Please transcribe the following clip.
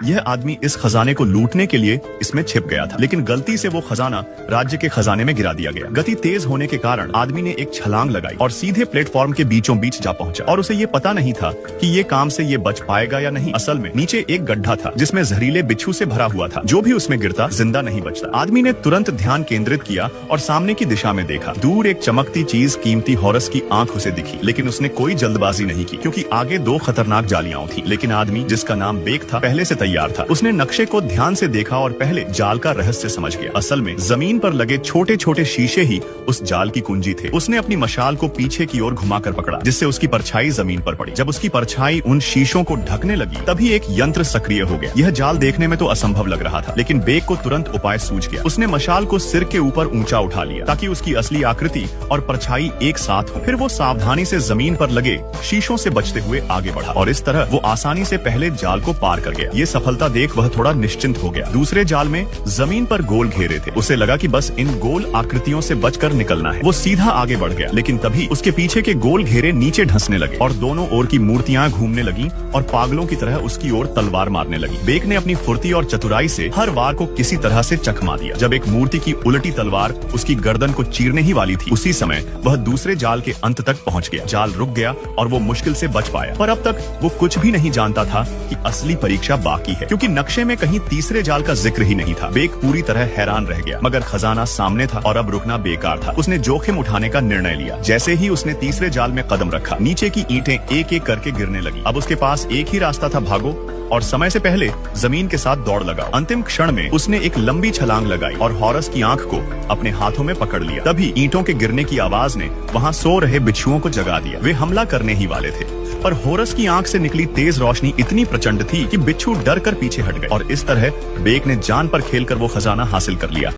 यह आदमी इस खजाने को लूटने के लिए इसमें छिप गया था, लेकिन गलती से वो खजाना राज्य के खजाने में गिरा दिया गया। गति तेज होने के कारण आदमी ने एक छलांग लगाई और सीधे प्लेटफॉर्म के बीचों बीच जा पहुंचा। और उसे ये पता नहीं था कि ये काम से ये बच पाएगा या नहीं। असल में नीचे एक गड्ढा था जिसमें जहरीले बिच्छू से भरा हुआ था। जो भी उसमें गिरता जिंदा नहीं बचता। आदमी ने तुरंत ध्यान केंद्रित किया और सामने की दिशा में देखा। दूर एक चमकती चीज कीमती हॉरस की आंख उसे दिखी, लेकिन उसने कोई जल्दबाजी नहीं की क्योंकि आगे दो खतरनाक जालियां थी। लेकिन आदमी, जिसका नाम बेक था, पहले से तैयार था। उसने नक्शे को ध्यान से देखा और पहले जाल का रहस्य समझ गया। असल में जमीन पर लगे छोटे छोटे शीशे ही उस जाल की कुंजी थे। उसने अपनी मशाल को पीछे की ओर घुमाकर पकड़ा, जिससे उसकी परछाई जमीन पर पड़ी। जब उसकी परछाई उन शीशों को ढकने लगी, तभी एक यंत्र सक्रिय हो गया। यह जाल देखने में तो असंभव लग रहा था, लेकिन बेक को तुरंत उपाय सूझ गया। उसने मशाल को सिर के ऊपर ऊंचा उठा लिया ताकि उसकी असली आकृति और परछाई एक साथ हो। फिर वो सावधानी से जमीन पर लगे शीशों से बचते हुए आगे बढ़ा और इस तरह वो आसानी से पहले जाल को पार कर गया। ये सफलता देख वह थोड़ा निश्चिंत हो गया। दूसरे जाल में जमीन पर गोल घेरे थे। उसे लगा कि बस इन गोल आकृतियों से बचकर निकलना है। वो सीधा आगे बढ़ गया, लेकिन तभी उसके पीछे के गोल घेरे नीचे धंसने लगे और दोनों ओर की मूर्तियां घूमने लगी और पागलों की तरह उसकी ओर तलवार मारने लगी। बेक ने अपनी फुर्ती और चतुराई से हर वार को किसी तरह से चकमा दिया। जब एक मूर्ति की उल्टी तलवार उसकी गर्दन को चीरने ही वाली थी, उसी समय वह दूसरे जाल के अंत तक पहुंच गया। जाल रुक गया और वो मुश्किल से बच पाया। पर अब तक वो कुछ भी नहीं जानता था कि असली परीक्षा बाकी है, क्योंकि नक्शे में कहीं तीसरे जाल का जिक्र ही नहीं था। बेक पूरी तरह हैरान रह गया, मगर खजाना सामने था और अब रुकना बेकार था। उसने जोखिम उठाने का निर्णय लिया। जैसे ही उसने तीसरे जाल में कदम रखा, नीचे की ईंटें एक एक करके गिरने लगी। अब उसके पास एक ही रास्ता था, भागो और समय से पहले जमीन के साथ दौड़ लगाओ। अंतिम क्षण में उसने एक लंबी छलांग लगाई और हॉरस की आंख को अपने हाथों में पकड़ लिया। तभी ईंटों के गिरने की आवाज ने वहां सो रहे बिच्छुओं को जगा दिया। वे हमला करने ही वाले थे, पर हॉरस की आंख से निकली तेज रोशनी इतनी प्रचंड थी कि बिच्छू डर कर पीछे हट गए और इस तरह बेक ने जान पर खेलकर वो खजाना हासिल कर लिया।